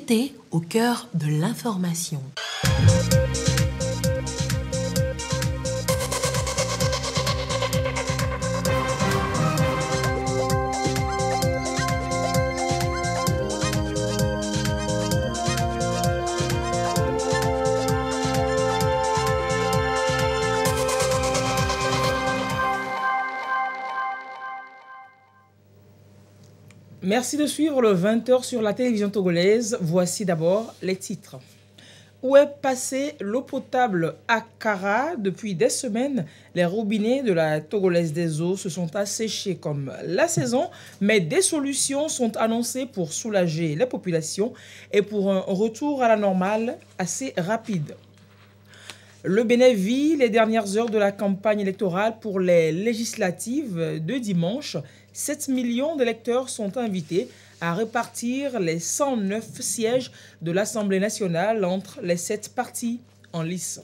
vérité au cœur de l'information. Merci de suivre le 20h sur la télévision togolaise. Voici d'abord les titres. Où est passée l'eau potable à Kara? Depuis des semaines, les robinets de la Togolaise des eaux se sont asséchés comme la saison, mais des solutions sont annoncées pour soulager les populations et pour un retour à la normale assez rapide. Le Bénin vit les dernières heures de la campagne électorale pour les législatives de dimanche. 7 millions d'électeurs sont invités à répartir les 109 sièges de l'Assemblée nationale entre les 7 partis en lice.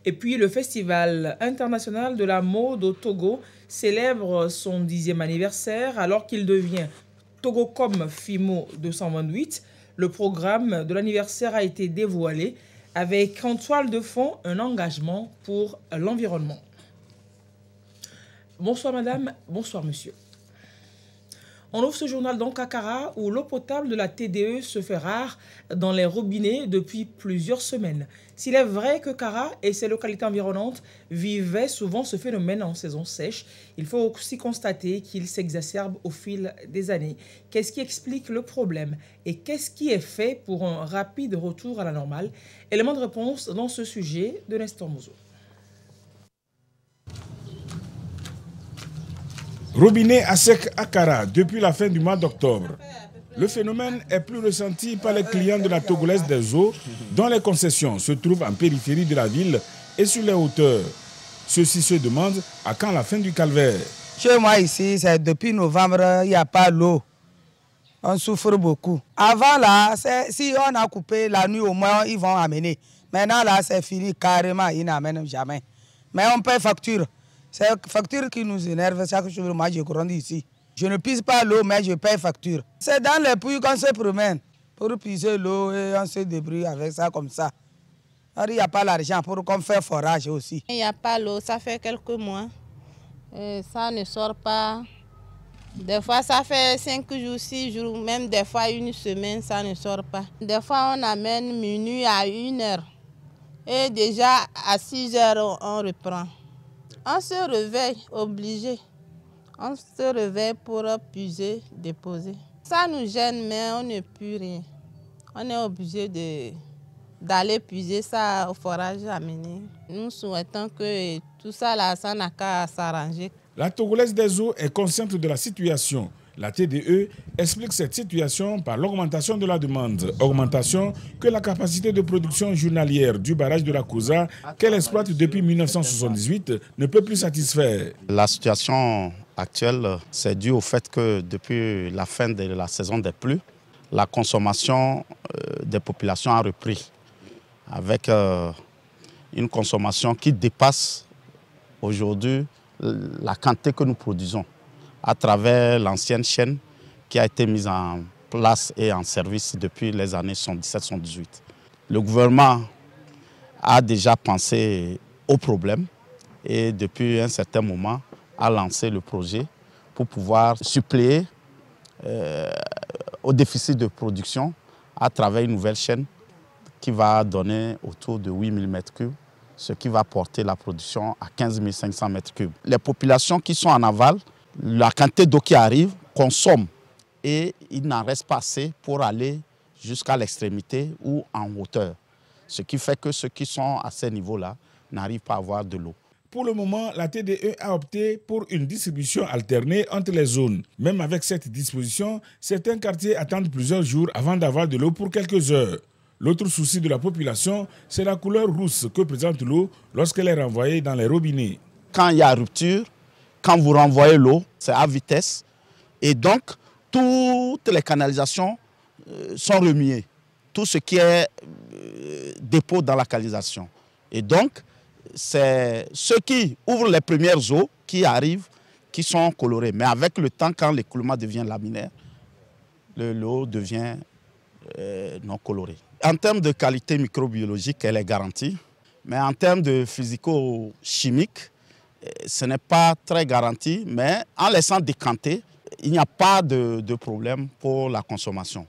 Et puis le Festival international de la mode au Togo célèbre son 10e anniversaire alors qu'il devient Togocom FIMO 228. Le programme de l'anniversaire a été dévoilé avec en toile de fond un engagement pour l'environnement. Bonsoir madame, bonsoir monsieur. On ouvre ce journal donc à Kara où l'eau potable de la TDE se fait rare dans les robinets depuis plusieurs semaines. S'il est vrai que Kara et ses localités environnantes vivaient souvent ce phénomène en saison sèche, il faut aussi constater qu'il s'exacerbe au fil des années. Qu'est-ce qui explique le problème et qu'est-ce qui est fait pour un rapide retour à la normale? Élément de réponse dans ce sujet de Nestor Mouzo. Robinet à sec à Kara depuis la fin du mois d'octobre. Le phénomène est plus ressenti par les clients de la Togolaise des eaux, dont les concessions se trouvent en périphérie de la ville et sur les hauteurs. Ceux-ci se demandent à quand la fin du calvaire. Chez moi ici, c'est depuis novembre, il n'y a pas l'eau. On souffre beaucoup. Avant là, si on a coupé la nuit au moins, ils vont amener. Maintenant là, c'est fini carrément, ils n'amènent jamais. Mais on paie facture. C'est la facture qui nous énerve chaque jour. Moi, je grandis ici. Je ne pisse pas l'eau, mais je paye facture. C'est dans les puits qu'on se promène pour pisser l'eau et on se débrouille avec ça comme ça. Alors, il n'y a pas l'argent pour qu'on fasse forage aussi. Il n'y a pas l'eau, ça fait quelques mois. Et ça ne sort pas. Des fois, ça fait 5 jours, 6 jours, même des fois une semaine, ça ne sort pas. Des fois, on amène minuit à 1h. Et déjà, à 6h, on reprend. On se réveille, obligé. On se réveille pour puiser, déposer. Ça nous gêne, mais on ne peut rien. On est obligé d'aller puiser ça au forage amené. Nous souhaitons que tout ça, là, ça n'a qu'à s'arranger. La Togolaise des eaux est consciente de la situation. La TDE explique cette situation par l'augmentation de la demande. Augmentation que la capacité de production journalière du barrage de la Kouza, qu'elle exploite depuis 1978, ne peut plus satisfaire. La situation actuelle, c'est dû au fait que depuis la fin de la saison des pluies, la consommation des populations a repris. Avec une consommation qui dépasse aujourd'hui la quantité que nous produisons à travers l'ancienne chaîne qui a été mise en place et en service depuis les années 77-78. Le gouvernement a déjà pensé au problème et depuis un certain moment a lancé le projet pour pouvoir suppléer au déficit de production à travers une nouvelle chaîne qui va donner autour de 8 000 m3, ce qui va porter la production à 15 500 m3. Les populations qui sont en aval, la quantité d'eau qui arrive consomme et il n'en reste pas assez pour aller jusqu'à l'extrémité ou en hauteur. Ce qui fait que ceux qui sont à ces niveaux-là n'arrivent pas à avoir de l'eau. Pour le moment, la TDE a opté pour une distribution alternée entre les zones. Même avec cette disposition, certains quartiers attendent plusieurs jours avant d'avoir de l'eau pour quelques heures. L'autre souci de la population, c'est la couleur rousse que présente l'eau lorsqu'elle est renvoyée dans les robinets. Quand il y a rupture, quand vous renvoyez l'eau, c'est à vitesse. Et donc, toutes les canalisations sont remuées. Tout ce qui est dépôt dans la canalisation. Et donc, c'est ceux qui ouvrent les premières eaux qui arrivent, qui sont colorés. Mais avec le temps, quand l'écoulement devient laminaire, l'eau devient non colorés. En termes de qualité microbiologique, elle est garantie, mais en termes de physico-chimique, ce n'est pas très garanti, mais en laissant décanter, il n'y a pas de problème pour la consommation.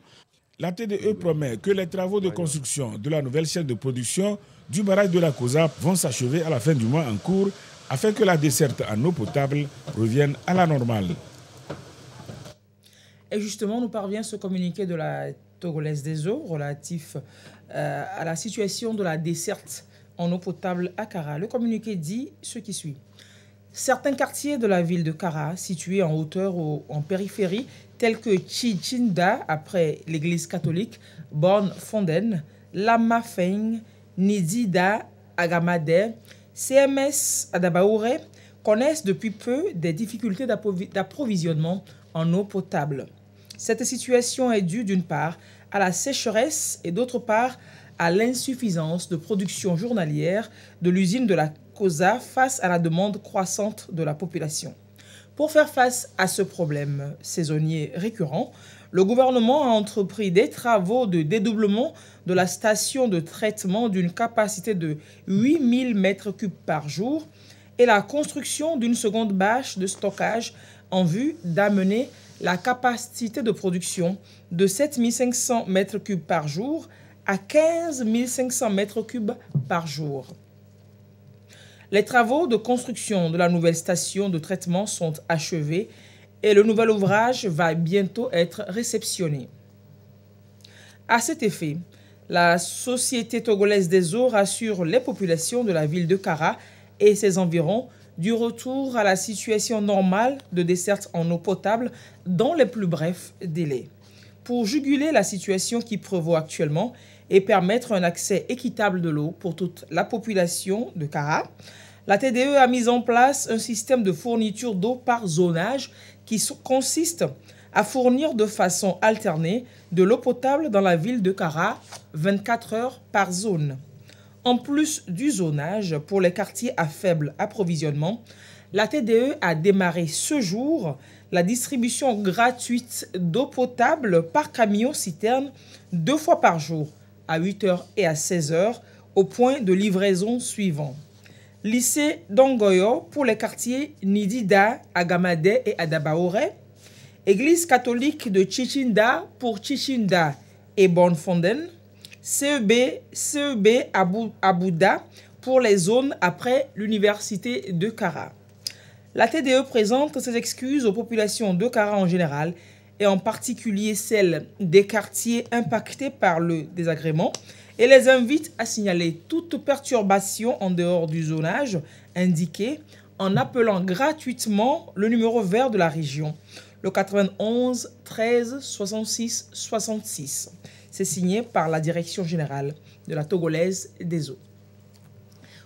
La TDE promet que les travaux de construction de la nouvelle chaîne de production du barrage de la COSAP vont s'achever à la fin du mois en cours afin que la desserte en eau potable revienne à la normale. Et justement, nous parvient ce communiqué de la Togolaise des eaux relatif à la situation de la desserte en eau potable à Kara. Le communiqué dit ce qui suit. Certains quartiers de la ville de Kara, situés en hauteur ou en périphérie, tels que Chichinda, après l'église catholique, Born Fonden, Lama Feng, Nidida, Agamade, CMS Adabaoure, connaissent depuis peu des difficultés d'approvisionnement en eau potable. Cette situation est due d'une part à la sécheresse et d'autre part à l'insuffisance de production journalière de l'usine de la COSA face à la demande croissante de la population. Pour faire face à ce problème saisonnier récurrent, le gouvernement a entrepris des travaux de dédoublement de la station de traitement d'une capacité de 8000 m3 par jour et la construction d'une seconde bâche de stockage en vue d'amener la capacité de production de 7500 m3 par jour à 15 500 m3 par jour. Les travaux de construction de la nouvelle station de traitement sont achevés et le nouvel ouvrage va bientôt être réceptionné. À cet effet, la Société togolaise des eaux rassure les populations de la ville de Kara et ses environs du retour à la situation normale de desserte en eau potable dans les plus brefs délais. Pour juguler la situation qui prévaut actuellement et permettre un accès équitable de l'eau pour toute la population de Kara, la TDE a mis en place un système de fourniture d'eau par zonage qui consiste à fournir de façon alternée de l'eau potable dans la ville de Kara 24 heures par zone. En plus du zonage pour les quartiers à faible approvisionnement, la TDE a démarré ce jour la distribution gratuite d'eau potable par camion-citerne 2 fois par jour, à 8h et à 16h, au point de livraison suivant. Lycée d'Ongoyo pour les quartiers Nidida, Agamade et Adabaoure. Église catholique de Chichinda pour Chichinda et Bonfonden. CEB Abouda pour les zones après l'université de Kara. La TDE présente ses excuses aux populations de Kara en général et en particulier celles des quartiers impactés par le désagrément et les invite à signaler toute perturbation en dehors du zonage indiqué en appelant gratuitement le numéro vert de la région, le 91 13 66 66. C'est signé par la Direction générale de la Togolaise des eaux.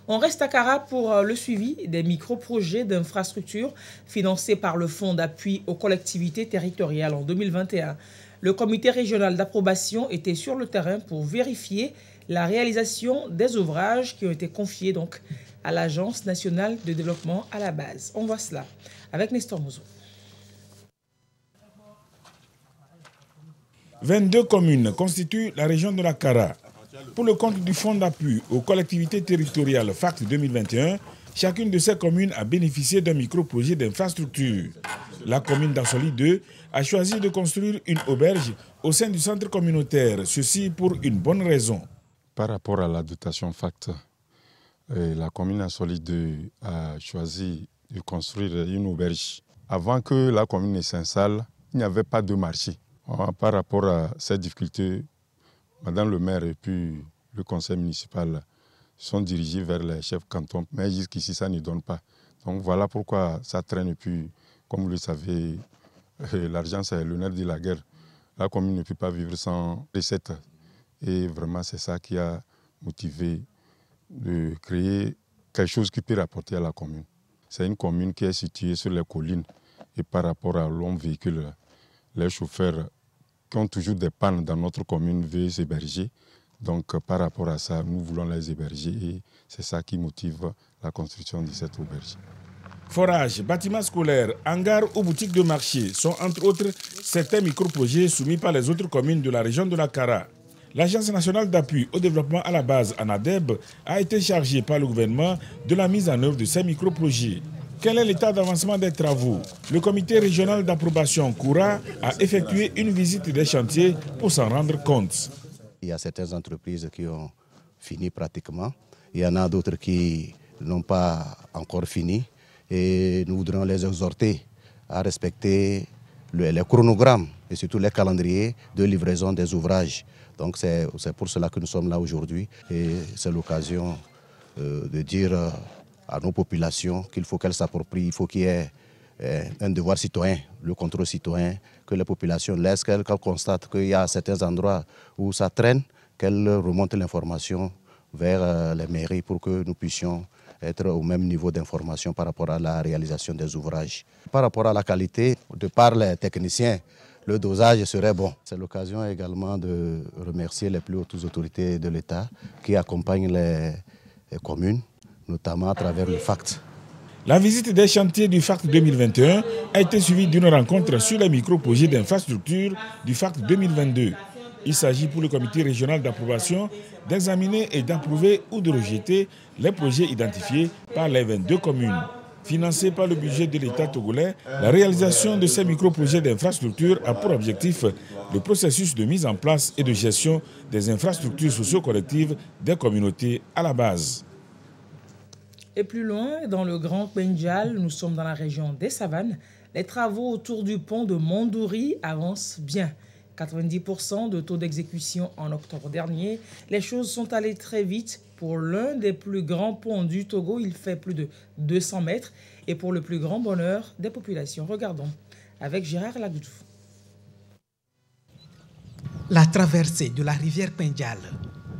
On reste à Kara pour le suivi des micro-projets d'infrastructures financés par le Fonds d'appui aux collectivités territoriales en 2021. Le comité régional d'approbation était sur le terrain pour vérifier la réalisation des ouvrages qui ont été confiés donc à l'Agence nationale de développement à la base. On voit cela avec Nestor Mozo. 22 communes constituent la région de la Kara. Pour le compte du Fonds d'appui aux collectivités territoriales FACT 2021, chacune de ces communes a bénéficié d'un micro-projet d'infrastructure. La commune d'Assoli 2 a choisi de construire une auberge au sein du centre communautaire, ceci pour une bonne raison. Par rapport à la dotation FACT, la commune d'Assoli 2 a choisi de construire une auberge. Avant que la commune ne s'installe, il n'y avait pas de marché. Par rapport à cette difficulté, Madame le maire et puis le conseil municipal sont dirigés vers les chefs cantons, mais jusqu'ici ça ne donne pas. Donc voilà pourquoi ça traîne. Et puis, comme vous le savez, l'argent c'est le nerf de la guerre. La commune ne peut pas vivre sans recettes. Et vraiment c'est ça qui a motivé de créer quelque chose qui peut rapporter à la commune. C'est une commune qui est située sur les collines et par rapport à longs véhicules, les chauffeurs qui ont toujours des pannes dans notre commune veulent s'héberger. Donc par rapport à ça, nous voulons les héberger et c'est ça qui motive la construction de cette auberge. Forages, bâtiments scolaires, hangars ou boutiques de marché sont entre autres certains micro-projets soumis par les autres communes de la région de la Kara. L'Agence nationale d'appui au développement à la base, ANADEB, a été chargée par le gouvernement de la mise en œuvre de ces micro-projets. Quel est l'état d'avancement des travaux? Le comité régional d'approbation Koura a effectué une visite des chantiers pour s'en rendre compte. Il y a certaines entreprises qui ont fini pratiquement. Il y en a d'autres qui n'ont pas encore fini. Et nous voudrions les exhorter à respecter les chronogrammes et surtout les calendriers de livraison des ouvrages. Donc c'est pour cela que nous sommes là aujourd'hui. Et c'est l'occasion de dire à nos populations qu'il faut qu'elles s'approprient, il faut qu'il y ait un devoir citoyen, le contrôle citoyen, que les populations laissent, qu'elles constatent qu'il y a certains endroits où ça traîne, qu'elles remontent l'information vers les mairies pour que nous puissions être au même niveau d'information par rapport à la réalisation des ouvrages. Par rapport à la qualité, de par les techniciens, le dosage serait bon. C'est l'occasion également de remercier les plus hautes autorités de l'État qui accompagnent les communes, notamment à travers le FACT. La visite des chantiers du FACT 2021 a été suivie d'une rencontre sur les micro-projets d'infrastructure du FACT 2022. Il s'agit pour le comité régional d'approbation d'examiner et d'approuver ou de rejeter les projets identifiés par les 22 communes. Financés par le budget de l'État togolais, la réalisation de ces micro-projets d'infrastructure a pour objectif le processus de mise en place et de gestion des infrastructures socio-collectives des communautés à la base. Et plus loin, dans le Grand Pendjal, nous sommes dans la région des Savanes. Les travaux autour du pont de Mondouri avancent bien. 90% de taux d'exécution en octobre dernier. Les choses sont allées très vite. Pour l'un des plus grands ponts du Togo, il fait plus de 200 mètres. Et pour le plus grand bonheur des populations. Regardons avec Gérard Lagoutou. La traversée de la rivière Pendjal,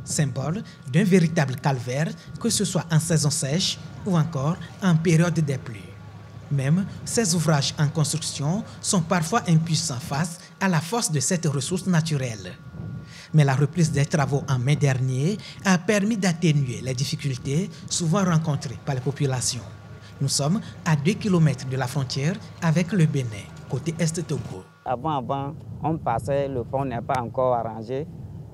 symbole d'un véritable calvaire, que ce soit en saison sèche ou encore en période des pluies. Même ces ouvrages en construction sont parfois impuissants face à la force de cette ressource naturelle. Mais la reprise des travaux en mai dernier a permis d'atténuer les difficultés souvent rencontrées par les populations. Nous sommes à 2 km de la frontière avec le Bénin, côté Est Togo. Avant, on passait, le pont n'est pas encore arrangé.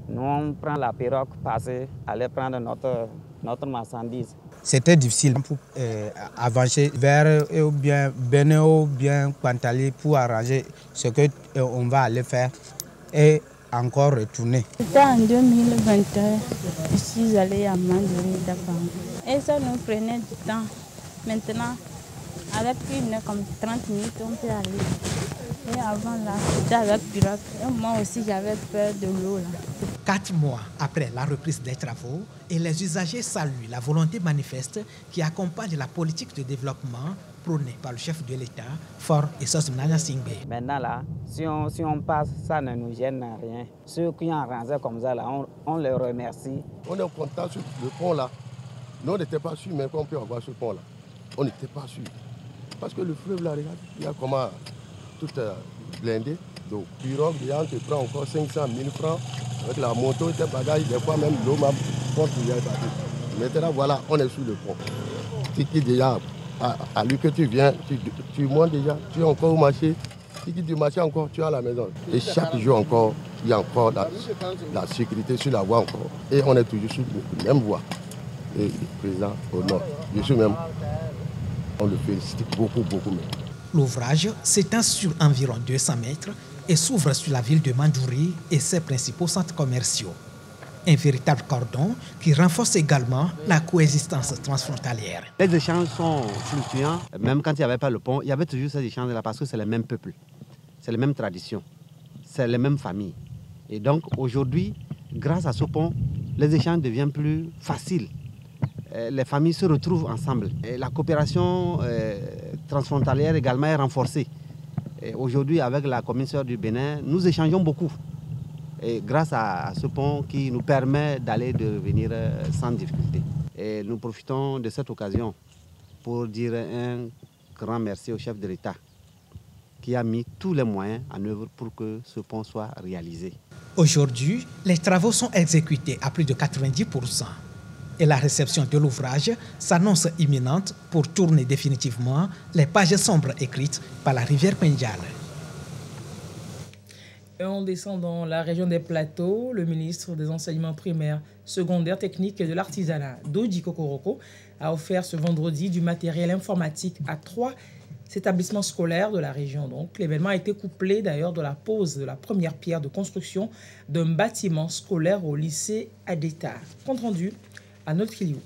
Nous, on prend la pirogue, passer, aller prendre notre marchandise. C'était difficile pour avancer vers ou bien Bénin ou bien Pantali pour arranger ce qu'on va aller faire et encore retourner. C'était en 2021, je suis allée à Mandouri d'abord. Et ça nous prenait du temps. Maintenant, avec une heure comme 30 minutes, on peut aller. Et avant là, c'était avec pirogue. Et moi aussi, j'avais peur de l'eau là. 4 mois après la reprise des travaux, et les usagers saluent la volonté manifeste qui accompagne la politique de développement prônée par le chef de l'État, Faure Essos-Mnanya Singbe. Maintenant là, si on passe, ça ne nous gêne rien. Ceux qui ont arrangé comme ça là, on les remercie. On est content sur le pont là. Nous on n'était pas sûrs même qu'on peut avoir ce pont là. On n'était pas sûrs. Parce que le fleuve là, regarde, il y a comment tout blindé. Donc, pirogue, on te prend encore 500 000 francs. Avec la moto, tes bagages, des fois même l'eau m'a porte où il y a battu. Maintenant, voilà, on est sur le pont. Tu quittes déjà, à lui que tu viens, tu montes déjà, tu es encore au marché. Tu quittes du marché encore, tu es à la maison. Et chaque jour encore, il y a encore la sécurité sur la voie encore. Et on est toujours sur la même voie. Et le président au nord, je suis même, on le félicite beaucoup, beaucoup même. L'ouvrage s'étend sur environ 200 mètres et s'ouvre sur la ville de Mandouri et ses principaux centres commerciaux. Un véritable cordon qui renforce également la coexistence transfrontalière. Les échanges sont fluctuants. Même quand il n'y avait pas le pont, il y avait toujours ces échanges-là parce que c'est les mêmes peuples, c'est les mêmes traditions, c'est les mêmes familles. Et donc aujourd'hui, grâce à ce pont, les échanges deviennent plus faciles. Les familles se retrouvent ensemble. Et la coopération transfrontalière également est renforcée. Aujourd'hui, avec la commune sœur du Bénin, nous échangeons beaucoup. Et grâce à ce pont qui nous permet d'aller et de revenir sans difficulté. Et nous profitons de cette occasion pour dire un grand merci au chef de l'État qui a mis tous les moyens en œuvre pour que ce pont soit réalisé. Aujourd'hui, les travaux sont exécutés à plus de 90%. et la réception de l'ouvrage s'annonce imminente pour tourner définitivement les pages sombres écrites par la rivière Pendjal. Et en descendant la région des Plateaux, le ministre des Enseignements primaires, secondaires, techniques et de l'artisanat, Doji Kokoroko, a offert ce vendredi du matériel informatique à 3 établissements scolaires de la région. Donc, l'événement a été couplé d'ailleurs de la pose de la première pierre de construction d'un bâtiment scolaire au lycée Adeta. Compte rendu à notre Kiliou.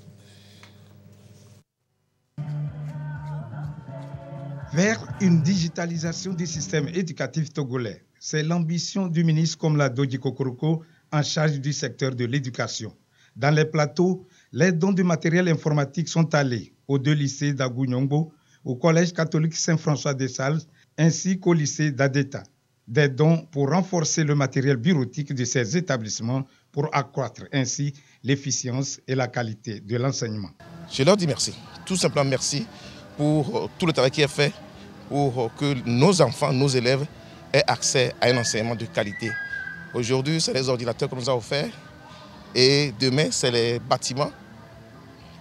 Vers une digitalisation du système éducatif togolais. C'est l'ambition du ministre Komla Doji Kokoroko en charge du secteur de l'éducation. Dans les Plateaux, les dons de matériel informatique sont allés aux 2 lycées d'Agunyongbo, au collège catholique Saint-François des Salles, ainsi qu'au lycée d'Adeta. Des dons pour renforcer le matériel bureautique de ces établissements pour accroître ainsi l'efficience et la qualité de l'enseignement. Je leur dis merci, tout simplement merci pour tout le travail qui est fait pour que nos enfants, nos élèves aient accès à un enseignement de qualité. Aujourd'hui, c'est les ordinateurs qu'on nous a offerts et demain, c'est les bâtiments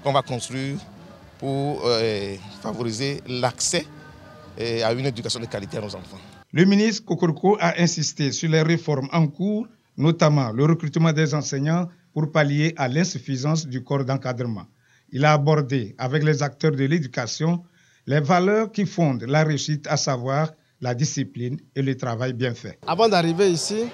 qu'on va construire pour favoriser l'accès à une éducation de qualité à nos enfants. Le ministre Kokoroko a insisté sur les réformes en cours, notamment le recrutement des enseignants pour pallier à l'insuffisance du corps d'encadrement. Il a abordé avec les acteurs de l'éducation les valeurs qui fondent la réussite, à savoir la discipline et le travail bien fait. Avant d'arriver ici,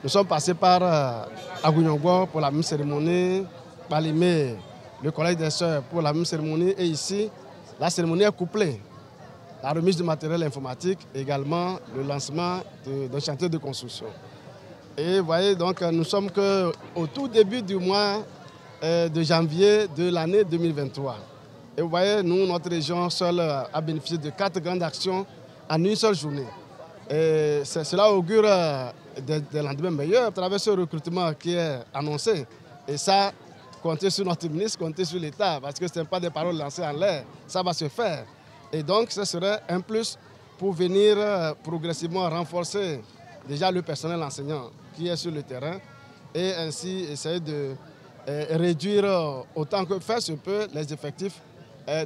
nous sommes passés par Agunyongbo pour la même cérémonie, Balimé, le collège des sœurs pour la même cérémonie, et ici, la cérémonie est couplée. La remise du matériel informatique, également le lancement d'un chantier de construction. Et vous voyez, donc nous sommes au tout début du mois de janvier de l'année 2023. Et vous voyez, nous, notre région seule a bénéficié de 4 grandes actions en une seule journée. Et cela augure des lendemains meilleurs à travers ce recrutement qui est annoncé. Et ça, comptez sur notre ministre, comptez sur l'État, parce que ce n'est pas des paroles lancées en l'air, ça va se faire. Et donc, ce serait un plus pour venir progressivement renforcer déjà le personnel enseignant qui est sur le terrain et ainsi essayer de réduire autant que faire se peut les effectifs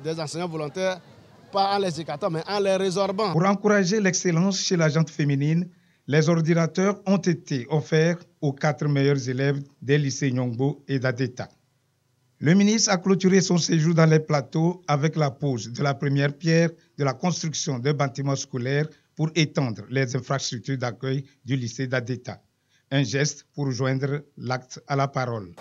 des enseignants volontaires, pas en les écartant, mais en les résorbant. Pour encourager l'excellence chez la gente féminine, les ordinateurs ont été offerts aux 4 meilleurs élèves des lycées Nyongbo et d'Adeta. Le ministre a clôturé son séjour dans les Plateaux avec la pose de la première pierre de la construction d'un bâtiment scolaire pour étendre les infrastructures d'accueil du lycée d'Adeta. Un geste pour joindre l'acte à la parole.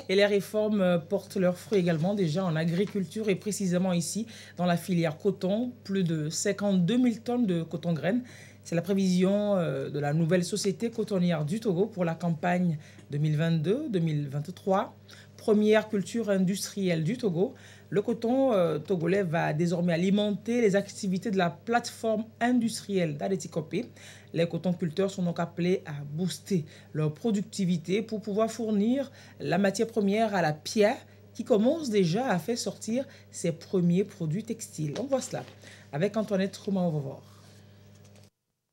Et les réformes portent leurs fruits également déjà en agriculture et précisément ici dans la filière coton, plus de 52 000 tonnes de coton-graines. C'est la prévision de la nouvelle société cotonnière du Togo pour la campagne 2022-2023. Première culture industrielle du Togo, le coton togolais va désormais alimenter les activités de la plateforme industrielle d'Adetikopé. Les cotonculteurs sont donc appelés à booster leur productivité pour pouvoir fournir la matière première à la pierre qui commence déjà à faire sortir ses premiers produits textiles. On voit cela avec Antoinette Roumain-Ovovor.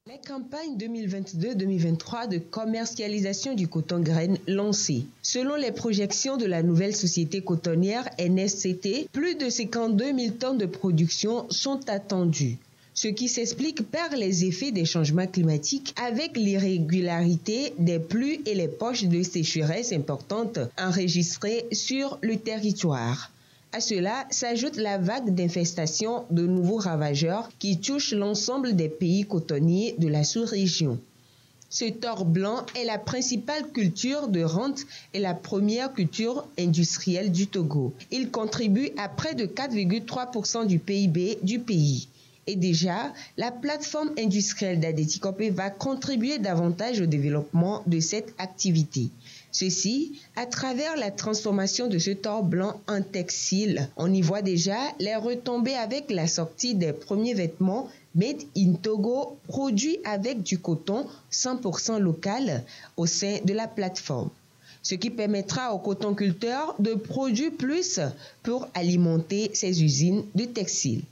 Les campagnes 2022-2023 de commercialisation du coton-graine lancées. Selon les projections de la nouvelle société cotonnière NSCT, plus de 52 000 tonnes de production sont attendues, ce qui s'explique par les effets des changements climatiques avec l'irrégularité des pluies et les poches de sécheresse importantes enregistrées sur le territoire. À cela s'ajoute la vague d'infestation de nouveaux ravageurs qui touchent l'ensemble des pays cotonniers de la sous-région. Ce thor blanc est la principale culture de rente et la première culture industrielle du Togo. Il contribue à près de 4,3% du PIB du pays. Et déjà, la plateforme industrielle d'Adetikopé va contribuer davantage au développement de cette activité. Ceci à travers la transformation de ce thor blanc en textile. On y voit déjà les retombées avec la sortie des premiers vêtements Made in Togo produits avec du coton 100% local au sein de la plateforme. Ce qui permettra aux cotonculteurs de produire plus pour alimenter ces usines de textiles.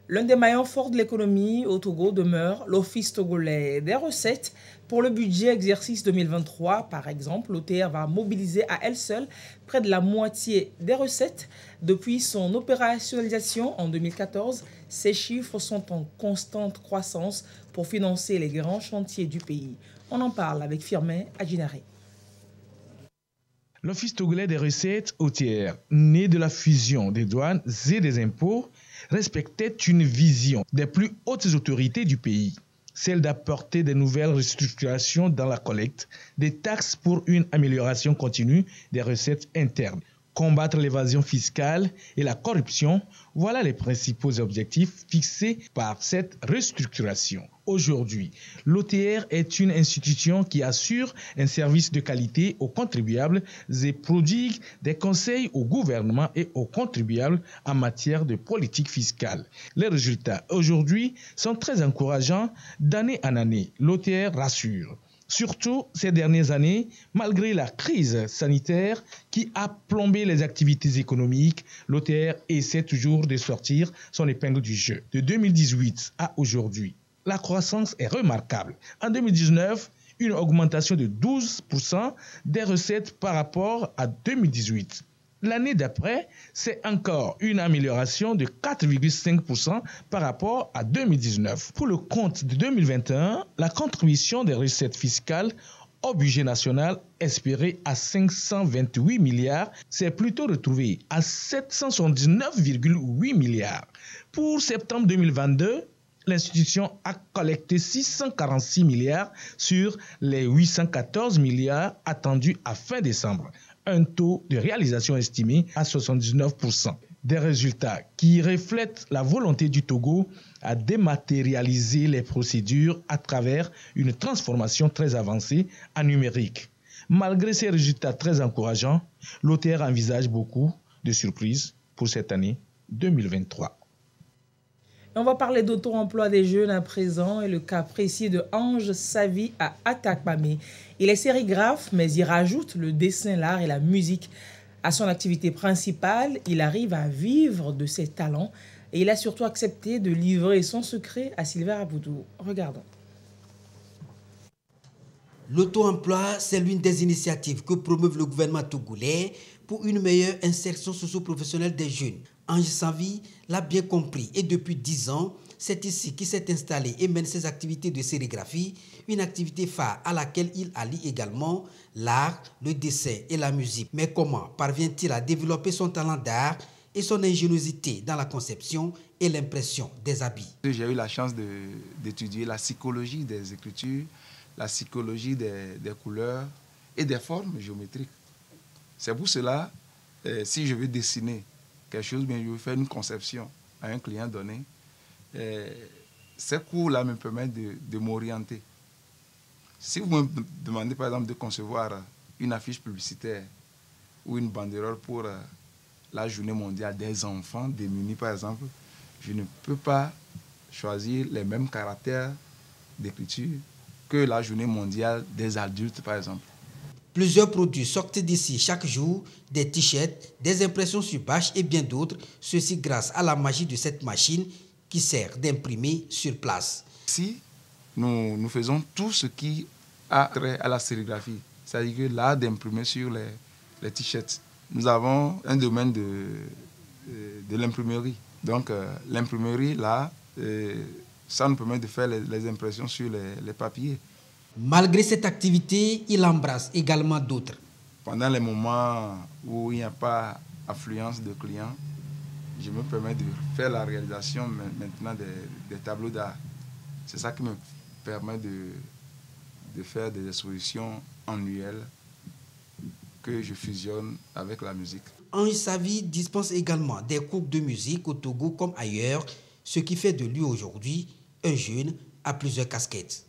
L'un des maillons forts de l'économie au Togo demeure l'Office togolais des recettes. Pour le budget exercice 2023, par exemple, l'OTR va mobiliser à elle seule près de la moitié des recettes. Depuis son opérationnalisation en 2014, ces chiffres sont en constante croissance pour financer les grands chantiers du pays. On en parle avec Firmin Adjinare. L'Office togolais des recettes OTR, né de la fusion des douanes et des impôts, respectait une vision des plus hautes autorités du pays, celle d'apporter des nouvelles restructurations dans la collecte des taxes pour une amélioration continue des recettes internes. Combattre l'évasion fiscale et la corruption, voilà les principaux objectifs fixés par cette restructuration. Aujourd'hui, l'OTR est une institution qui assure un service de qualité aux contribuables et prodigue des conseils au gouvernement et aux contribuables en matière de politique fiscale. Les résultats aujourd'hui sont très encourageants d'année en année. L'OTR rassure. Surtout ces dernières années, malgré la crise sanitaire qui a plombé les activités économiques, l'OTR essaie toujours de sortir son épingle du jeu. De 2018 à aujourd'hui, la croissance est remarquable. En 2019, une augmentation de 12% des recettes par rapport à 2018. L'année d'après, c'est encore une amélioration de 4,5% par rapport à 2019. Pour le compte de 2021, la contribution des recettes fiscales au budget national espéré à 528 milliards s'est plutôt retrouvée à 779,8 milliards. Pour septembre 2022, l'institution a collecté 646 milliards sur les 814 milliards attendus à fin décembre. Un taux de réalisation estimé à 79%. Des résultats qui reflètent la volonté du Togo à dématérialiser les procédures à travers une transformation très avancée en numérique. Malgré ces résultats très encourageants, l'OTR envisage beaucoup de surprises pour cette année 2023. On va parler d'auto-emploi des jeunes à présent et le cas précis de Ange Savi à Atakpamé. Il est sérigraphe, mais il rajoute le dessin, l'art et la musique à son activité principale. Il arrive à vivre de ses talents et il a surtout accepté de livrer son secret à Sylvain Aboudou. Regardons. L'auto-emploi, c'est l'une des initiatives que promeut le gouvernement togolais pour une meilleure insertion socio-professionnelle des jeunes. Ange Savi l'a bien compris et depuis 10 ans, c'est ici qu'il s'est installé et mène ses activités de sérigraphie, une activité phare à laquelle il allie également l'art, le dessin et la musique. Mais comment parvient-il à développer son talent d'art et son ingéniosité dans la conception et l'impression des habits? J'ai eu la chance d'étudier la psychologie des écritures, la psychologie des couleurs et des formes géométriques. C'est pour cela, si je veux dessiner quelque chose, bien, je veux faire une conception à un client donné. Ces cours-là me permettent de m'orienter. Si vous me demandez, par exemple, de concevoir une affiche publicitaire ou une banderole pour la journée mondiale des enfants démunis, par exemple, je ne peux pas choisir les mêmes caractères d'écriture que la journée mondiale des adultes, par exemple. Plusieurs produits sortent d'ici chaque jour, des t-shirts, des impressions sur bâche et bien d'autres, ceci grâce à la magie de cette machine qui sert d'imprimer sur place. Ici, nous faisons tout ce qui a trait à la sérigraphie, c'est-à-dire que l'art d'imprimer sur les t-shirts. Nous avons un domaine de l'imprimerie. Donc l'imprimerie, là, ça nous permet de faire les impressions sur les papiers. Malgré cette activité, il embrasse également d'autres. Pendant les moments où il n'y a pas affluence de clients, je me permets de faire la réalisation maintenant des tableaux d'art. C'est ça qui me permet de faire des expositions annuelles que je fusionne avec la musique. Ange Savi dispense également des cours de musique au Togo comme ailleurs, ce qui fait de lui aujourd'hui un jeune à plusieurs casquettes.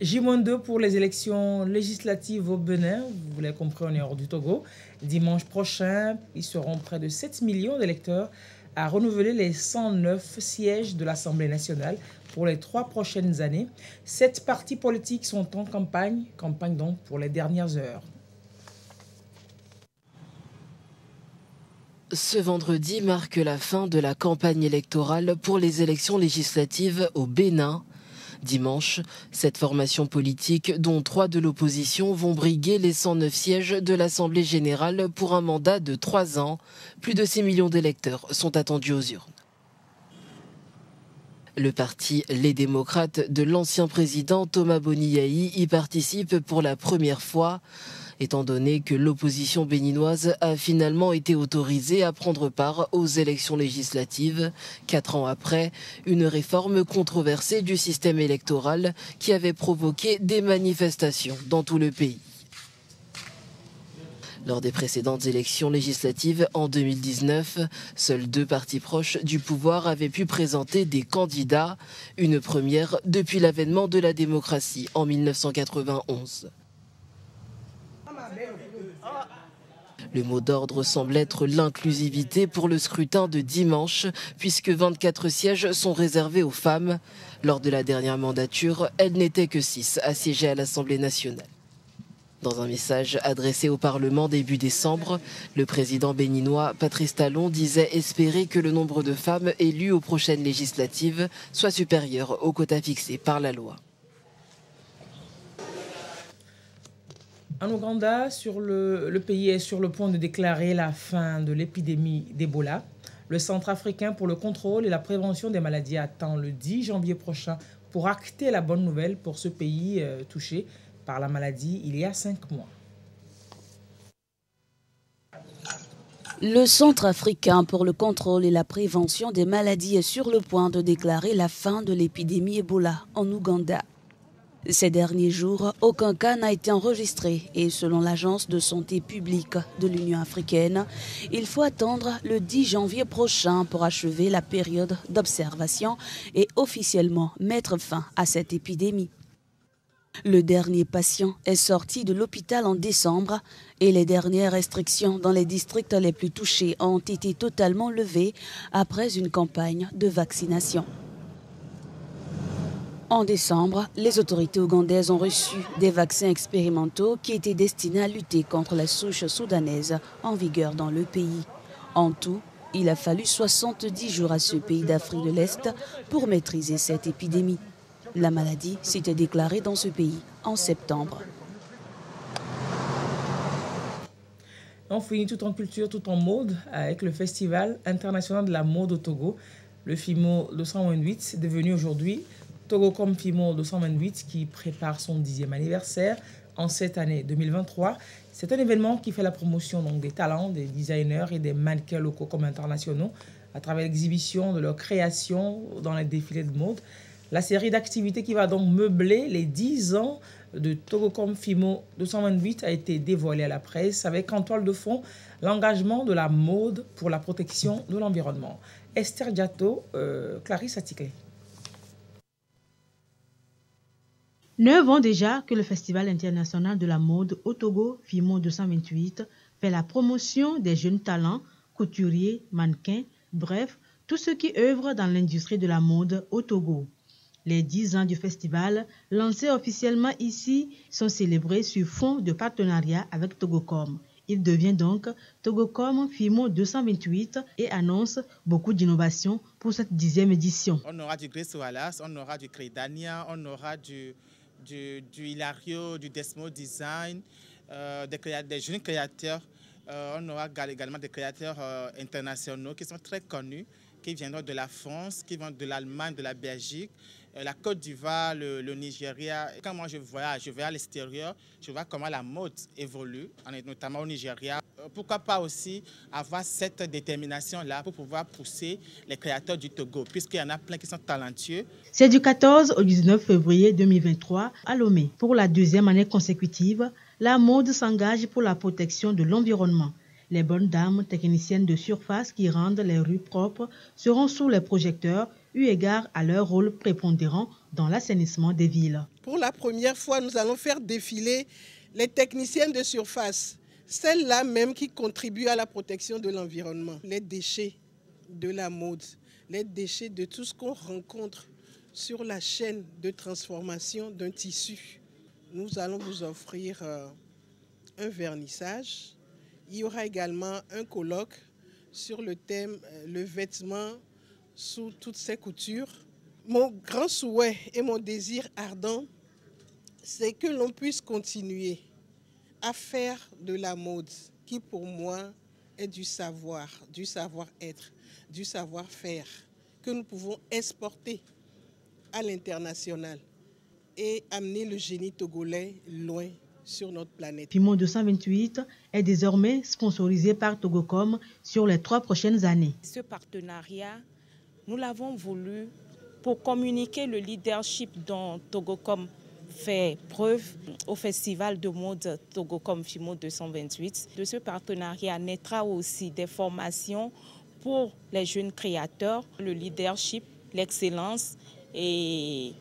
J-2 pour les élections législatives au Bénin, vous l'avez compris, on est hors du Togo. Dimanche prochain, ils seront près de 7 millions d'électeurs à renouveler les 109 sièges de l'Assemblée nationale pour les 3 prochaines années. 7 partis politiques sont en campagne donc pour les dernières heures. Ce vendredi marque la fin de la campagne électorale pour les élections législatives au Bénin. Dimanche, cette formation politique, dont 3 de l'opposition, vont briguer les 109 sièges de l'Assemblée générale pour un mandat de 3 ans. Plus de 6 millions d'électeurs sont attendus aux urnes. Le parti Les Démocrates de l'ancien président Thomas Boniaï y participe pour la première fois, étant donné que l'opposition béninoise a finalement été autorisée à prendre part aux élections législatives, 4 ans après une réforme controversée du système électoral qui avait provoqué des manifestations dans tout le pays. Lors des précédentes élections législatives en 2019, seuls 2 partis proches du pouvoir avaient pu présenter des candidats, une première depuis l'avènement de la démocratie en 1991. Le mot d'ordre semble être l'inclusivité pour le scrutin de dimanche, puisque 24 sièges sont réservés aux femmes. Lors de la dernière mandature, elles n'étaient que 6 à siéger à l'Assemblée nationale. Dans un message adressé au Parlement début décembre, le président béninois Patrice Talon disait espérer que le nombre de femmes élues aux prochaines législatives soit supérieur au quota fixé par la loi. En Ouganda, le pays est sur le point de déclarer la fin de l'épidémie d'Ebola. Le Centre africain pour le contrôle et la prévention des maladies attend le 10 janvier prochain pour acter la bonne nouvelle pour ce pays touché par la maladie il y a 5 mois. Le Centre africain pour le contrôle et la prévention des maladies est sur le point de déclarer la fin de l'épidémie Ebola en Ouganda. Ces derniers jours, aucun cas n'a été enregistré et selon l'Agence de santé publique de l'Union africaine, il faut attendre le 10 janvier prochain pour achever la période d'observation et officiellement mettre fin à cette épidémie. Le dernier patient est sorti de l'hôpital en décembre et les dernières restrictions dans les districts les plus touchés ont été totalement levées après une campagne de vaccination. En décembre, les autorités ougandaises ont reçu des vaccins expérimentaux qui étaient destinés à lutter contre la souche soudanaise en vigueur dans le pays. En tout, il a fallu 70 jours à ce pays d'Afrique de l'Est pour maîtriser cette épidémie. La maladie s'était déclarée dans ce pays en septembre. On finit tout en culture, tout en mode avec le Festival international de la mode au Togo. Le FIMO 228 est devenu aujourd'hui Togocom FIMO 228 qui prépare son 10e anniversaire en cette année 2023. C'est un événement qui fait la promotion donc, des talents, des designers et des mannequins locaux comme internationaux à travers l'exhibition de leurs créations dans les défilés de mode. La série d'activités qui va donc meubler les 10 ans de Togocom FIMO 228 a été dévoilée à la presse avec en toile de fond l'engagement de la mode pour la protection de l'environnement. Esther Diato, Clarisse Atikle. 9 ans déjà que le Festival international de la mode au Togo, FIMO 228, fait la promotion des jeunes talents, couturiers, mannequins, bref, tous ceux qui œuvrent dans l'industrie de la mode au Togo. Les 10 ans du festival, lancés officiellement ici, sont célébrés sur fond de partenariat avec Togocom. Il devient donc Togocom FIMO 228 et annonce beaucoup d'innovations pour cette 10e édition. On aura du Grace Wallace, on aura du Credania, on aura du Hilario, du Desmo Design, des jeunes créateurs. On aura également des créateurs internationaux qui sont très connus, qui viendront de la France, qui viennent de l'Allemagne, de la Belgique, la Côte d'Ivoire, le Nigeria. Quand moi je voyage, je vais à l'extérieur, je vois comment la mode évolue, notamment au Nigeria. Pourquoi pas aussi avoir cette détermination-là pour pouvoir pousser les créateurs du Togo, puisqu'il y en a plein qui sont talentueux. C'est du 14 au 19 février 2023 à Lomé. Pour la 2e année consécutive, la mode s'engage pour la protection de l'environnement. Les bonnes dames techniciennes de surface qui rendent les rues propres seront sous les projecteurs, eu égard à leur rôle prépondérant dans l'assainissement des villes. Pour la première fois, nous allons faire défiler les techniciennes de surface, celles-là même qui contribuent à la protection de l'environnement. Les déchets de la mode, les déchets de tout ce qu'on rencontre sur la chaîne de transformation d'un tissu. Nous allons vous offrir un vernissage. Il y aura également un colloque sur le thème le vêtement sous toutes ses coutures. Mon grand souhait et mon désir ardent, c'est que l'on puisse continuer à faire de la mode qui pour moi est du savoir-être, du savoir-faire que nous pouvons exporter à l'international et amener le génie togolais loin sur notre planète. Fimo 228 est désormais sponsorisé par Togocom sur les 3 prochaines années. Ce partenariat, nous l'avons voulu pour communiquer le leadership dont Togocom fait preuve au festival de mode Togocom Fimo 228. De ce partenariat naîtra aussi des formations pour les jeunes créateurs, le leadership, l'excellence et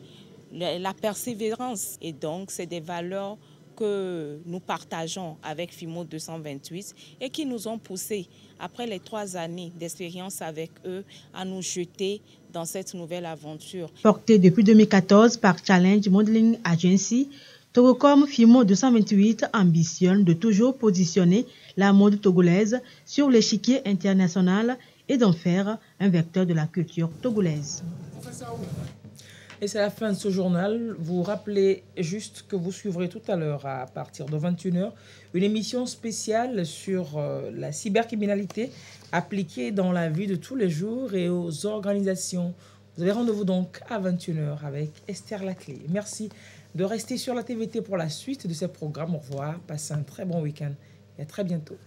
la persévérance. Et donc, c'est des valeurs que nous partageons avec Fimo 228 et qui nous ont poussés, après les 3 années d'expérience avec eux, à nous jeter dans cette nouvelle aventure. Porté depuis 2014 par Challenge Modeling Agency, Togocom Fimo 228 ambitionne de toujours positionner la mode togolaise sur l'échiquier international et d'en faire un vecteur de la culture togolaise. Et c'est la fin de ce journal. Vous rappelez juste que vous suivrez tout à l'heure, à partir de 21h, une émission spéciale sur la cybercriminalité appliquée dans la vie de tous les jours et aux organisations. Vous avez rendez-vous donc à 21h avec Esther Laclé. Merci de rester sur la TVT pour la suite de ces programmes. Au revoir, passez un très bon week-end et à très bientôt.